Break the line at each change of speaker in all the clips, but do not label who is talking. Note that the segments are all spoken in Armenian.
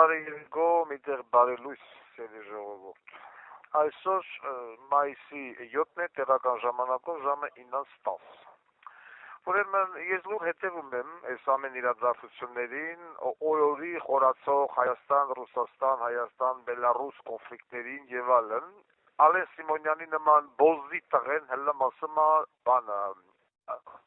Բարերգո միտեղ բարելույս սերի ժողովուրդ։ Այսօր մայիսի 7-ն է տեղական ժամանակով ժամը 9:10։ Ուրեմն ես լուր հետևում եմ այս ամեն իրադարձություններին, օրորի խորացող Հայաստան-Ռուսաստան, Հայաստան-Բելարուս կոնֆլիկտներին եւ այլն, Ալեն Սիմոնյանի նման բոզի տղեն հլը մասը բանը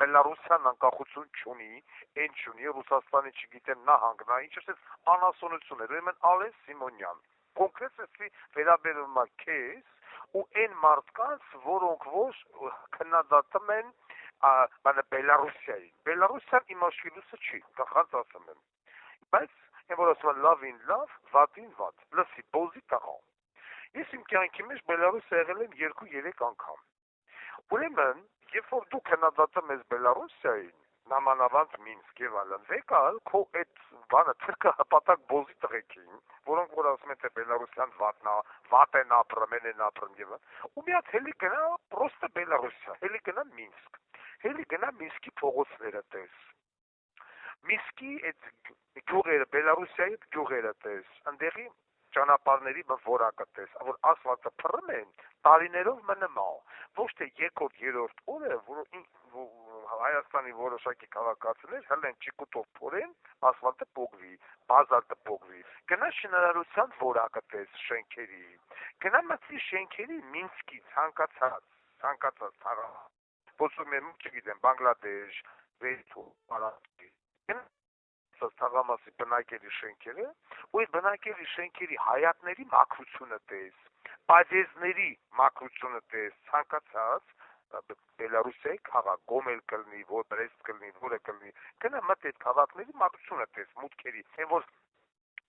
Բելարուսյան անկախություն չունի, այն չունի, Ռուսաստանի չգիտեմ նահանգն է, ինչ ասես անասունություն է, ուրեմն Ալեն Սիմոնյան, կոնկրետ էսի վերաբերում է քեզ ու այն մարդկանց, որոնք որ քննադատում են Բելարուսիային, Բելարուսիան իմ աշխիլուսը չի, կախած ասում եմ, բայց այն որ ասում են լավին լավ, վատին վատ, լսի, բոզի տղա, ես իմ կյանքի մեջ Բելարուսիա եղել եմ 2-3 անգամ, ուրեմն Երբ որ դու քննադատում ես Բելարուսիային, նամանավանդ Մինսկ եւ այլն, վեկալ քո այդ բանը թրքը հպատակ բոզի տղեկին, որոնք որ ասում են թե Բելարուսյան վատ են ապրում, են ապրում եւ ու մի հատ հելի գնա պրոստը Բելարուսիա, հելի գնա Մինսկ, հելի գնա Մինսկի փողոցները տես։ Մինսկի այդ գյուղերը, Բելարուսիայի գյուղերը տես, այնտեղի ճանապարհների որակը տես, որ ասֆալտը փռում են, տարիներով մնում է, ոչ թե երկրորդ օրը, որ Հայաստանի որոշակի քաղաքացիներ հլեն ճիկուտով փորեն, ասֆալտը փոգվի, բազալտը փոգվի, գնա շինարարության որակը տես շենքերի, գնա մտի շենքերի Մինսկի ցանկացած թաղա, ոսում եմ, չգիտեմ, Բանգլադեշ, Վեստու, Արաբի, թաղամասի բնակելի շենքերը, ու այդ բնակելի շենքերի հայատների մաքրությունը տես, պադեզների մաքրությունը տես, ցանկացած Բելարուսիայի քաղաք, Գոմել կլնի, որ Բրեստ կլնի, որը կլնի, գնա մտ այդ քաղաքների մաքրությունը տես, մուտքերի, այն որ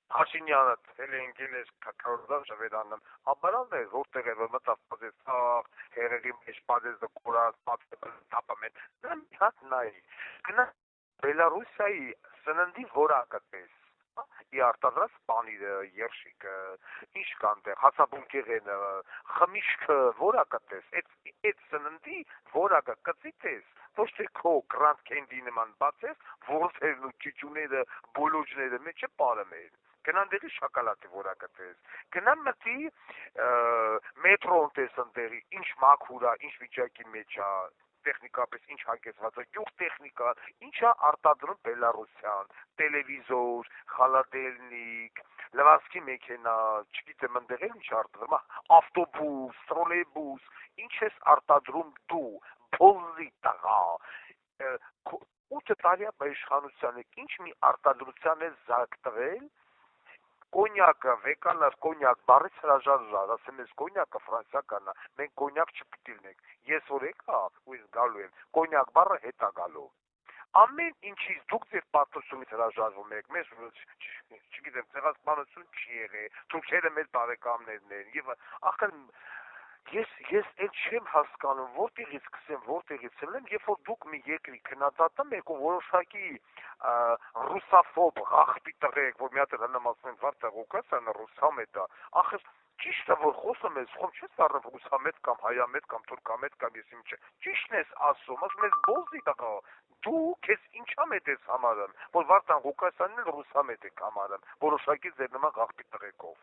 Փաշինյանը հել ընկել էր քակարդան շվեդանում, ապարանն է, որտեղ է, որ մտավ պադեզ, հեղեղի մեջ պադեզը կորած, պատը տապում են, նա մի հատ նայի, գնա Բելարուսիայի սննդի որակը տես, ի արտադրած պանիրը, երշիկը, ինչ կան տեղ, հացաբունկեղենը, խմիշքը, որակը տես, այդ սննդի որակը կծի տես, ոչ թե քո Grand Candy նման բացես, որսերն ու ճիճուները, բոլոջները մեջը պարում են, գնան դեղի շակալատի որակը տես, գնան մտի մետրոն տես ընդեղի, ինչ մաքուր է, ինչ վիճակի մեջ է, տեխնիկապես ինչ հագեցած է, գյուղ տեխնիկա, ինչա արտադրում Բելարուսյան, տելևիզոր, խալադելնիկ, լվացքի մեքենա, չգիտեմ ընդեղ էլ ինչ արտադրում, ավտոբուս, տրոլեյբուս, ինչ ես արտադրում դու, բոզի տղա, 8 տարի իշխանության եք, ինչ մի արտադրության ես զարկ տվել, կոնյակը, վեկանար կոնյակ, բարից հրաժարժար, ասեմ ես կոնյակը ֆրանսիական է, մենք կոնյակ չպտիլնենք, ես որ եկա, ու ես գալու եմ, կոնյակ բարը հետ է գալու, ամեն ինչից դուք ձեր պատմությունից հրաժարվում եք, մեզ, չգիտեմ, ցեղասպանություն չի եղել, թուրքերը մեր բարեկամներն են, եւ ախր ես էլ չեմ հասկանում, որտեղից սկսեմ, որտեղից եմ, երբ որ դուք մի երկրի քննադատում եք ու որոշակի ռուսաֆոբ աղբի տղեկ, որ մի հատ էլ հնամասն են վար տեղոքած են ռուսամետ է, ախր ճիշտ է, որ խոսում ես, խոմ չես առնվ ռուսամետ կամ հայամետ կամ թուրքամետ կամ ես իմ չէ, ճիշտն ես ասում, ասում ես բոզի տղա, դու քեզ ինչա մետ ես համարում, որ Վարդան Ղուկասյանն էլ ռուսամետ եք համարում, որոշակի ձեր նման աղբի տղեկով։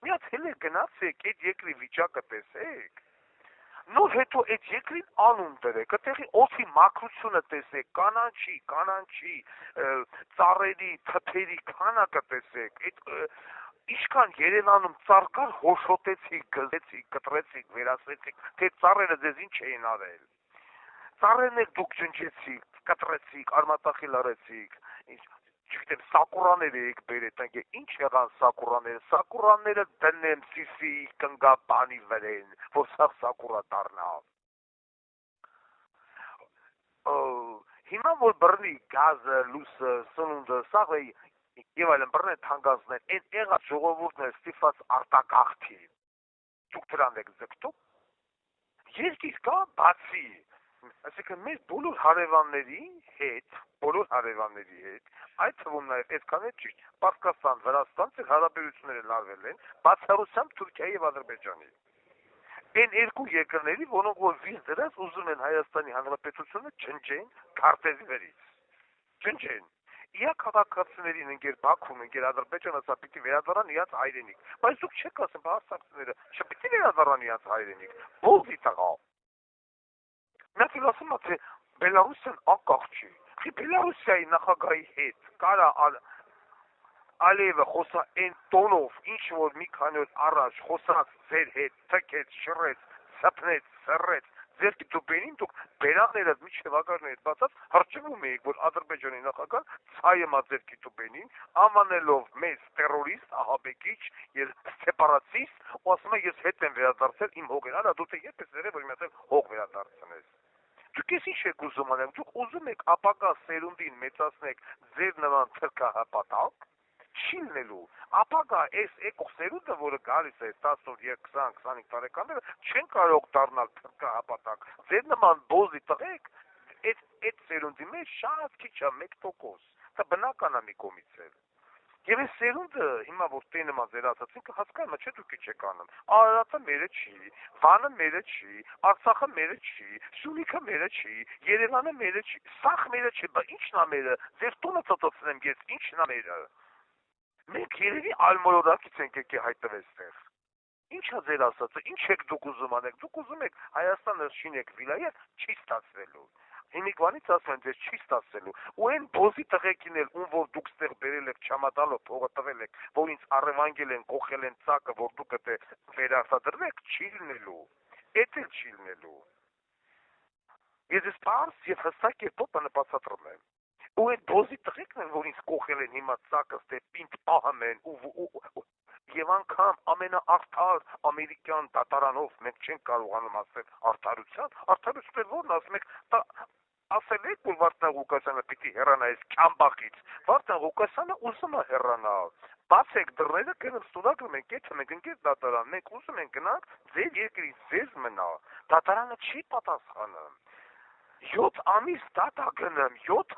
Մի հատ հենց գնացեք, այդ երկրի վիճակը տեսեք, նոր հետո այդ երկրին անուն դրեք, այդտեղի օդի մաքրությունը տեսեք, կանանչի, ծառերի, թփերի քանակը տեսեք, ինչքան Երևանում ծառ կար, հոշոտեցիք, գզեցիք, կտրեցիք, վերացրեցիք, թե ծառերը ձեզ ինչ էին արել, ծառերն եք դուք ջնջեցիք, կտրեցիք, արմատախիլ արեցիք, չգիտեմ, սակուրաներ եք բերეთ, ինչ եղան սակուրաները դնեմ սիսի կնգապանի վրեն, որ սաղ սակուրա դառնա։ Հիմա որ բռնի գազը, լուսը, սնունդը, սաղ եւ այլն բռնեն թանկացնեն, այդ եղած ժողովուրդն է ստիպված արտակախքի, դուք դրան եք ձգտում, երկիր կա բացի, այսինքն մեր բոլոր հարևանների հետ, այդ թվում նաև այդքան է ճիշտ, Պարսկաստան, Վրաստան, հարաբերությունները լարվել են, բացառությամբ Թուրքիայի եւ Ադրբեջանի։ Այն երկու երկրների, որոնք որ վիզ դրած ուզում են Հայաստանի Հանրապետությունը ջնջեն քարտեզի վերից։ Ջնջեն։ Իա քաղաքացիներին ընկեր Բաքուն, ընկեր Ադրբեջանը սա պիտի վերադառնան իրաց հայրենիք։ Բայց դուք չեք ասում, բա արցախցիները չպիտի վերադառնան իրաց հայրենիք։ Ո՞վ տղա։ Մենք ասում ենք, թե Բելարուսիան անկախ չի։ Խի Բելարուսիայի նախագահի հետ կարա Ալիևը խոսա այն տոնով, ինչ որ մի քանի օր առաջ խոսած ձեր հետ, թքեց, շռեց, սփնեց, սռեց, ձեր դուբերին դուք բերանները միջև ագարներից բացած հրճվում էիք, որ Ադրբեջանի նախագահ ցայմա ձեր դուբերին, անվանելով մեզ տերորիստ, ահաբեկիչ եւ սեպարատիստ, ու ասում է ես հետ եմ վերադարձել իմ հողին, արա դու թե երբ ես վերել որ իմ հող վերադարձնես։ Դուք ինչ եք ուզում անել, դուք ուզում եք ապագա սերունդին մեծացնեք ձեր նման թրքահապատակ, չի լինելու, ապագա այս եկող սերունդը, որը գալիս է 10, 20-25 տարեկանները, չեն կարող դառնալ թրքահապատակ, ձեր նման բոզի տղեկ, այդ սերունդի մեջ շատ քիչ է 1%, դա բնական է մի կողմից էլ։ Եվ այս սերունդը հիմա որ տենը մա ձեր ասած, ինքը հասկանում է, չէ՞ դուք ինչ եք անում։ Արարատը մերը չի, Վանը մերը չի, Արցախը մերը չի, Սյունիքը մերը չի, Երևանը մերը չի, սաղ մերը չի, բա ի՞նչն է մերը։ Ձեր տունը ծոցոցնեմ ես, ի՞նչն է մերը։ Մենք երևի ալմոլորակից ենք եկել հայտնվել այստեղ։ Ինչ է ձեր ասածը, ինչ եք դուք ուզում անեք, դուք ուզում եք Հայաստանը շինեք վիլայետ, չի ստացվելու։ Հիմիկվանից ասում են, ձեզ չի ստացվելու, ու այն բոզի տղեկին էլ, ում որ դուք ստեղ բերել եք չամատալով, փողը տվել եք, որ ինձ առևանգել են, կոխել են ծակը, որ դուք դե վերարտադրվեք, չի լինելու, էդ էլ չի լինելու։ Ես ես պարզ և հստակ կերպով բացատրում եմ։ Ու այդ բոզի տղեկն են, որ ինձ կոխել են հիմա ծակս, դե պինդ պահում են, և անգամ ամենաարդար ամերիկյան դատարանով մենք չենք կարողանում ասել արդարություն որն ասում եք, ասել եք, որ Վարդան Ղուկասյանը պիտի հեռանա այս Քյամբախից, Վարդան Ղուկասյանը ուզում է հեռանալ, բացեք դռները, գնանք ստուգագրում ենք, եթե մենք ընկեր դատարան, մենք ուզում ենք գնանք ձեր երկրից ձեզ մնա, դատարանը չի պատասխանում, 7 ամիս դատա գնեմ, 7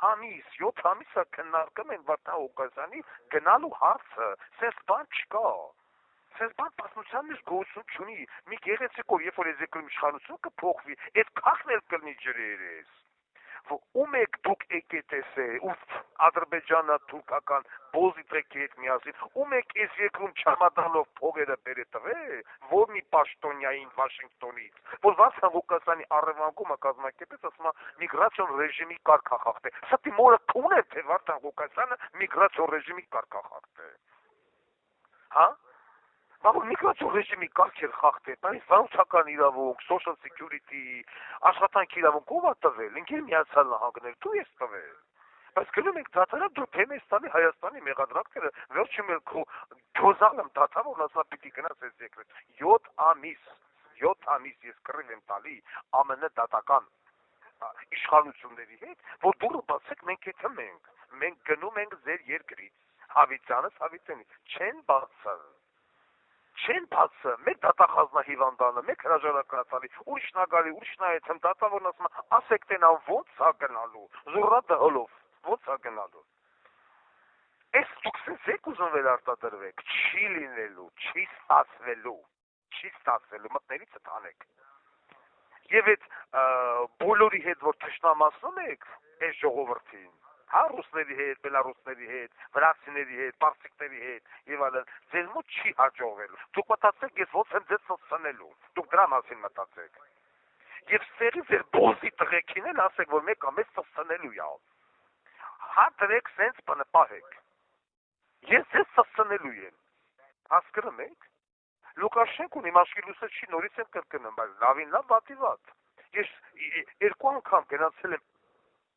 ամիսը քննարկում են Վարդան Ղուկասյանի գնալու հարցը, սենց բան չկա, սենց բան պատմության մեջ գոյություն չունի, մի գեղեցիկ որ երբ որ ես եկել իշխանություն կփոխվի, այդ քաղաքն էլ կլինի ջրերես, ում եք դուք եկեք տեսել, Ադրբեջանը թուրքական բոզի տղեկի հետ միասին, ում եք այս երկրում չամադանով փողերը բերե տվել, որ մի պաշտոնյային Վաշինգտոնից, որ Վարդան Ղուկասյանի առևանգումը կազմակերպեց, ասում է միգրացիոն ռեժիմի կարգախախտ է, սա դիմորը քուն է, թե Վարդան Ղուկասյանը միգրացիոն ռեժիմի կարգախախտ է, հա? Բավական միգրացիոն ռեժիմի կարգեր խախտել, բայց վարչական իրավունք, social security, աշխատանքի իրավունք ով է տվել, ինքեր Միացյալ Նահանգներ, դու ես տվել։ Բայց գնում ենք դատարան, դու Թեմեստանի, Հայաստանի մեղադրանքները վերջում էլ քո գոզալում դատավոր ասա պիտի գնաս այս երկրից։ 7 ամիս ես կռիվ եմ տալի ԱՄՆ դատական իշխանությունների հետ, որ դուրը բացեք մենք եթե մենք գնում ենք ձեր երկրից, հավիտյանս հավիտյանից, չեն բացը, մեկ դատախազնա հիվանդանը, մեկ հրաժարակացալի, ուրիշ նագարի, ուրիշ նայեց հմ դատավորն ասում է, ասեք տենան ոնց է գնալու, զուրրադը հլով, ոնց է գնալու։ Այս դուք սենց եք ուզում վերարտադրվեք, չի լինելու, չի ստացվելու, մտնելիցը տանեք։ Եվ այդ բոլորի հետ, որ թշնամասնում եք, այս ժողովրդին, հա ռուսների հետ, բելարուսների հետ, վրացիների հետ, պարսիկների հետ եւ այլն, ձեզ մոտ չի հաջողվելու։ Դուք մտածեք, ես ոնց եմ ձեզ սոցցնելու։ Դուք դրա մասին մտածեք։ Եվ սերի ձեր բոզի տղեկին էլ ասեք, որ մեկ ամես սոցցնելու է։ Հա դրեք սենց բնպահեք։ Ես ձեզ սոցցնելու եմ։ Հասկանում եք։ Լուկաշենկոն իմ աշխի լույսը չի նորից եմ կրկնում, բայց լավին լավ, վատի վատ։ Ես 2 անգամ գնացել եմ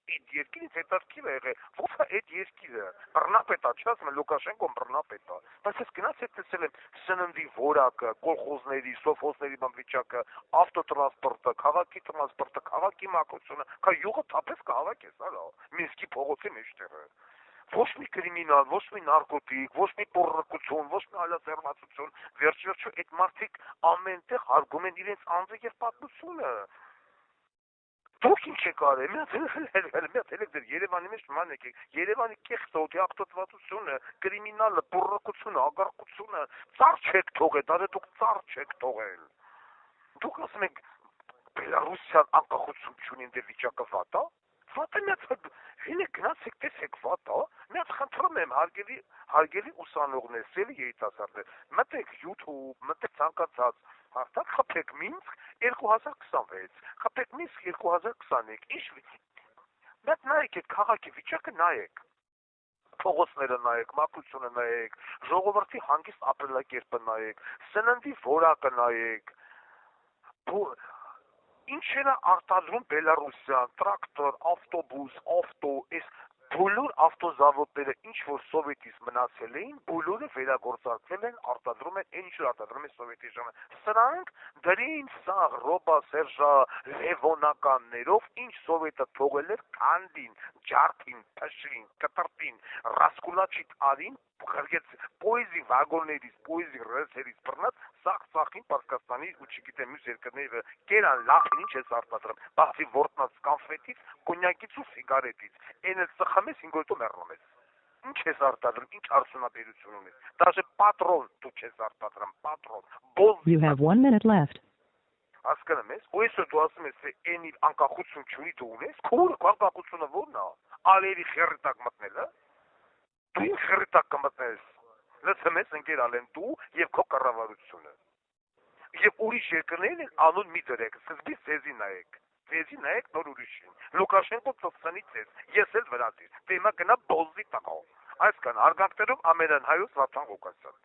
այդ երկիրից հետաքրքիր է եղել, ո՞վ է այդ երկիրը, բռնապետ է, չի ասում Լուկաշենկոն բռնապետ է, բայց ես գնաց հետ տեսել եմ սննդի որակը, կոլխոզների, սովխոզների բանվիճակը, ավտոտրանսպորտը, քաղաքի տրանսպորտը, քաղաքի մաքրությունը, կա յուղը թափես կհավաքես, հալա, Մինսկի փողոցի մեջտեղը։ Ոչ մի կրիմինալ, ոչ մի նարկոտիկ, ոչ մի պոռնկություն, ոչ մի այլազերծություն, վերջ-վերջո այդ մարդիկ ամենտեղ հարգում են իրենց անձը եւ պատմությունը։ Դուք ինչ եք արել, մի հատ ելեք ձեր Երևանի մեջ ման եկեք, Երևանի կեղծ օդի աղտոտվածությունը, կրիմինալը, բռնկությունը, ագարակությունը, ծառ չեք թողել, դա դուք ծառ չեք թողել։ Դուք ասում եք Բելարուսյան անկախություն չունի դե վիճակը վատ է, վատը միած հինը գնացեք տեսեք վատա, միած խնդրում եմ հարգելի ուսանողներ, սելի երիտասարդներ, մտեք YouTube, մտեք ցանկացած հարթակ, խփեք Մինսկ 2026, խփեք Մինսկ 2025, ինչ Բայց նայեք այդ քաղաքի վիճակը նայեք, փողոցները նայեք, մաքրությունը նայեք, ժողովրդի հանգիստ ապրելակերպը նայեք, սննդի որակը նայեք, ինչեր է արտադրում Բելարուսյան, տրակտոր, ավտոբուս, այս բոլոր ավտոզավոդները, ինչ որ սովետից մնացել էին, բոլորը վերագործարկվել են, արտադրում են, ինչ որ արտադրում են սովետի ժամանակ։ Սրանք դրին սաղ ռոբա սերժա լևոնականներով, ինչ սովետը թողել էր քանդին, ջարդին, փշին, կտրտին, ռասկուլաչիտ արին, գրգեց պոեզի վագոններից, պոեզի ռելսերից բռնած, սաղ-սաղին Պարսկաստանի ու չգիտեմ մյուս երկրները կերան լախին ինչ ես արտադրում, բացի որտնած կոնֆետից, կոնյակից ու սիգարետից, այն էլ ծխում ես 5 օր մեռնում ես։ Ինչ ես արտադրում, ինչ արդյունաբերություն ունես, даже պատրոն դու չես արտադրում, պատրոն,
You have 1 minute left.
Հասկանում ես, ու այսօր դու ասում ես, այն իր անկախություն չունի դու ունես, քո անկախությունը ո՞րն է, ալերի խերի տակ մտնելը, դու ինչ խերի տակ կմտնես, լսում ես ընկեր Ալեն դու և քո կառավարությունը, և ուրիշ երկրներին են անուն մի դրեք, սկզբից ձեզի նայեք նոր ուրիշին, Լուկաշենկո ծծնի ձեզ, ես էլ վրացից, դե հիմա գնա բոզի տղա, այս կան հարգանքներով ամենան հայոց Վարդան Ղուկասյան։